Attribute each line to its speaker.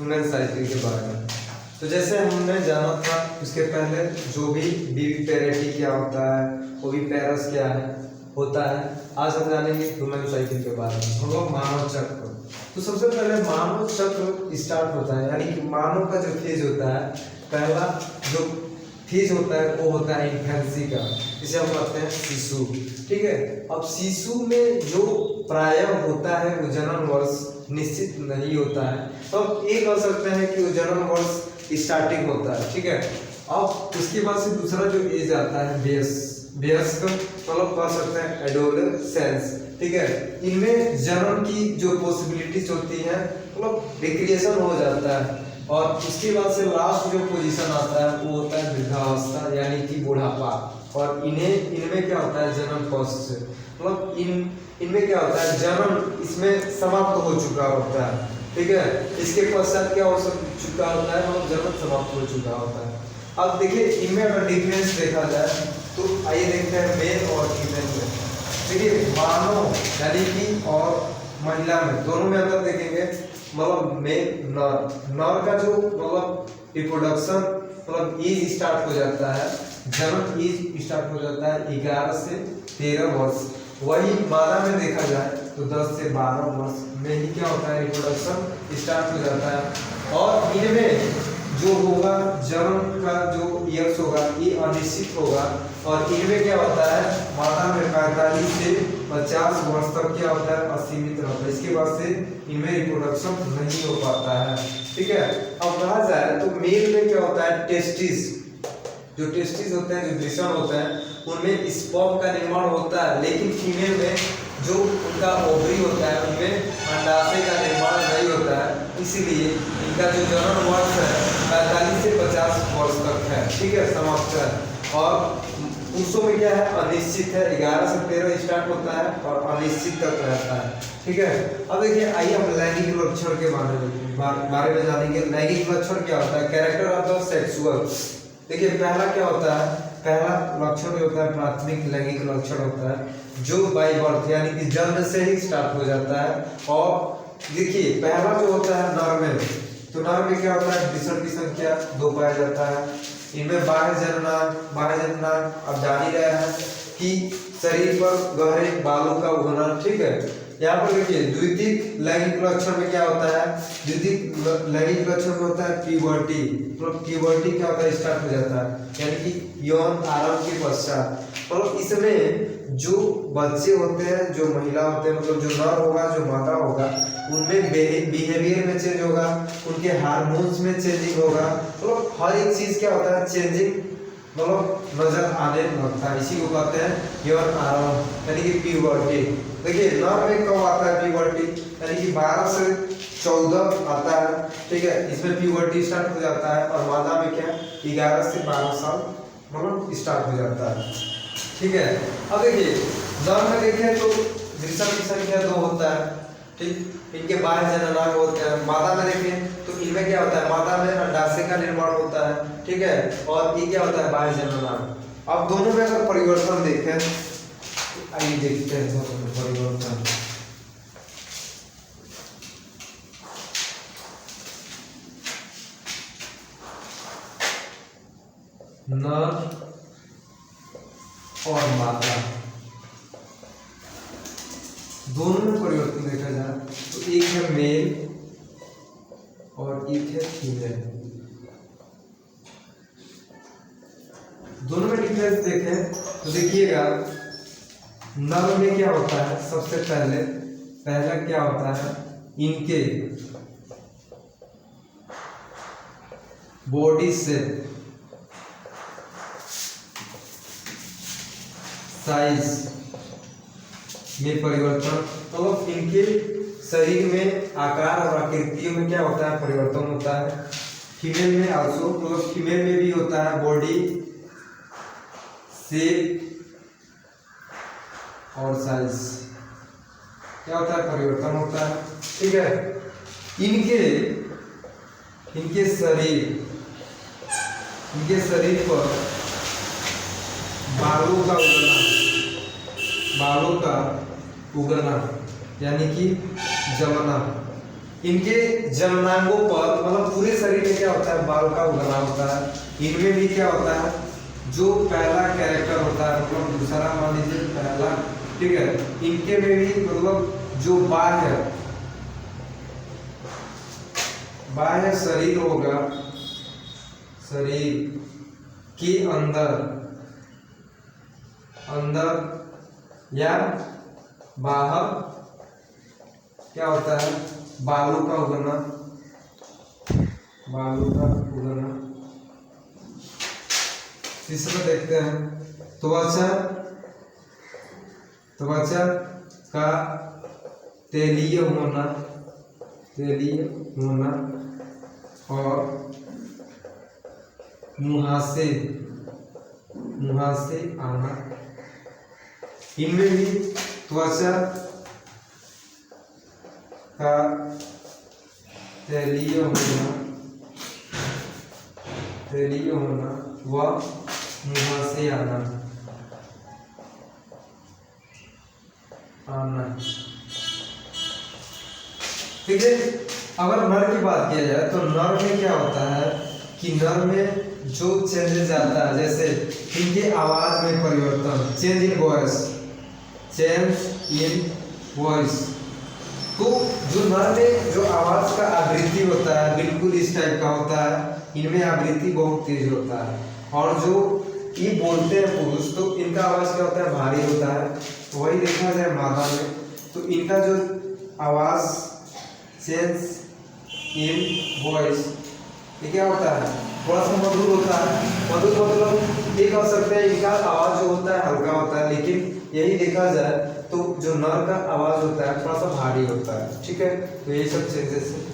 Speaker 1: Human cycle के बारे में। तो जैसे हमने जाना था उसके पहले जो भी विविपेरिटी क्या होता है, ओविपेरस क्या है होता है, आज हम जानेंगे ह्यूमन साइकिल के बारे में। हम लोग मानव चक्र, तो सबसे पहले मानव चक्र स्टार्ट होता है, यानी कि मानव का जो फेज होता है, पहला जो फेज होता है वो होता है इन्फेंसी का, इसे हम कहते हैं शिशु। ठीक है, अब शिशु में जो प्रायः होता है वो जन्म वर्ष निश्चित नहीं होता है, तो अब ये कह सकते हैं कि वो जन्म वर्ष स्टार्टिंग होता है। ठीक है, अब उसके बाद से दूसरा जो एज आता है वयस्क, मतलब कह सकते हैं एडोलेसेंस। ठीक है, इनमें जन्म की जो पॉसिबिलिटीज होती है मतलब रिक्रिएशन हो जाता है, और उसके बाद से लास्ट जो पोजीशन आता है वो होता है वृद्धावस्था यानी कि बुढ़ापा, और इनमें क्या होता है जन्म पश्च से, मतलब इनमें क्या होता है जन्म इसमें समाप्त हो चुका होता है। ठीक है, इसके पश्चात क्या हो चुका होता है, मतलब जन्म समाप्त हो चुका होता है। अब देखिए इनमें अगर डिफरेंस देखा जाए तो आइए देखते हैं मेल और फीमेल में। देखिए मानव यानी कि और महिला में दोनों में अंतर देखेंगे, मतलब मेल नर का जो मतलब रिप्रोडक्शन मतलब एज स्टार्ट हो जाता है, जन्म एज स्टार्ट हो जाता है 11 से 13 वर्ष। वही मादा में देखा जाए तो 10 से 12 वर्ष में ही क्या होता है रिप्रोडक्शन स्टार्ट हो जाता है। और इनमें जो होगा जन्म का जो ईयर्स होगा ये अनिश्चित होगा, और इनमें क्या होता है मादा में 45 से 50 वर्ष तक क्या होता है असीमित रहता है, इसके बाद से इनमें रिप्रोडक्शन नहीं हो पाता है। ठीक है, अब कहा जाए तो मेल में क्या होता है टेस्टिस, जो टेस्टिस होते हैं जो वृषण होते हैं उनमें स्पर्म का निर्माण होता है, लेकिन फीमेल में जो उनका ओवरी होता है उनमें अंडाशय का निर्माण नहीं होता है, इसीलिए इनका जो जन्म वर्ष है 45 से 50 वर्ष तक है। ठीक है, समाप्त है। और पुरुषों में क्या है अनिश्चित है, 11 से 13 स्टार्ट होता है और अनिश्चित तक रहता है। ठीक है, अब देखिए आइए हम लैंगिक लक्षण के बारे में जानेंगे। लैंगिक लक्षण क्या होता है, कैरेक्टर ऑफ द सेक्सुअल। देखिए पहला क्या होता है, पहला लक्षण जो होता है प्राथमिक लैंगिक लक्षण होता है जो बाय बर्थ यानी कि जन्म से ही स्टार्ट हो जाता है। और देखिए पहला जो होता है नर में, तो नर में क्या होता है वृषण की संख्या 2 पाया जाता है। इनमें बाह्य जननांग अब जान ही रहे हैं कि शरीर पर गहरे बालों का उगना। ठीक है, यहाँ पर देखिए द्वितीयक लैंगिक लक्षण में क्या होता है, द्वितीयक लैंगिक लक्षण में होता है प्यूबर्टी, मतलब प्यूबर्टी क्या होता है स्टार्ट हो जाता है, यानी कि यौन आरंभ के पश्चात। मतलब इसमें जो बच्चे होते हैं जो महिला होते हैं मतलब जो नर होगा जो मादा होगा उनमें बिहेवियर में चेंज होगा, उनके हार्मोन्स में चेंजिंग होगा, मतलब हर एक चीज क्या होता है चेंजिंग मतलब नजर आने लगता है, इसी को कहते हैं यौन आरंभ यानी कि प्यूबर्टी। देखिए नर में कब आता है प्यूबर्टी, यानी कि 12 से 14 आता है। ठीक है, इसमें प्यूबर्टी स्टार्ट हो जाता है, और मादा में क्या 11 से 12 साल मतलब स्टार्ट हो जाता है। ठीक है, अब देखिए नर में देखें तो वृषण की संख्या 2 होता है। ठीक, इनके बाह्य जननांग होते हैं। मादा में देखें तो इनमें क्या होता है मादा में अंडाशय का निर्माण होता है। ठीक है, और ये क्या होता है बाह्य जननांग। अब दोनों में अगर परिवर्तन देखें, आइए देखते हैं दोनों में परिवर्तन। नर और मादा दोनों में परिवर्तन देखा जाए तो एक है मेल और एक है फीमेल। दोनों में डिफरेंस देखें तो देखिएगा नर में क्या होता है सबसे पहला क्या होता है इनके बॉडी से साइज में परिवर्तन, मतलब इनके शरीर में आकार और आकृतियों में क्या होता है परिवर्तन होता है। फीमेल में आल्सो मतलब फीमेल में भी होता है बॉडी शेप और साइज क्या होता है परिवर्तन होता है। ठीक है, इनके शरीर पर बालों का उगना यानी कि जमना इनके जननांगों पर मतलब पूरे शरीर में क्या होता है, बाल का उगना होता है। इनमें भी क्या होता है, जो पहला कैरेक्टर होता है मतलब दूसरा मान लीजिए पहला, ठीक है, इनके में भी मतलब जो बाह्य शरीर होगा, शरीर के अंदर या बाहर क्या होता है, बालों का उगना। तीसरा देखते हैं, त्वचा का तेलीय होना और मुहासे आना। इनमें भी त्वचा का तेलीय होना व मुहासे आना। ठीक है। अगर नर की बात किया जाए तो नर में क्या होता है कि नर में जो चेंजेस आता है, जैसे इनके आवाज में परिवर्तन, चेंज इन वॉइस। तो जो नर में जो आवाज का आवृत्ति होता है बिल्कुल इस टाइप का होता है, इनमें आवृत्ति बहुत तेज होता है। और जो ये बोलते हैं पुरुष, तो इनका आवाज क्या होता है, भारी होता है। वही देखा जाए मादा में, तो इनका जो आवाज चेंज इन वॉइस, ये क्या होता है, थोड़ा सा मधुर होता है। मधुर मतलब ये कह सकते हैं इनका आवाज जो होता है हल्का होता है, लेकिन यही देखा जाए तो जो नर का आवाज होता है थोड़ा सा भारी होता है। ठीक है, तो यही सब चेंजेस है।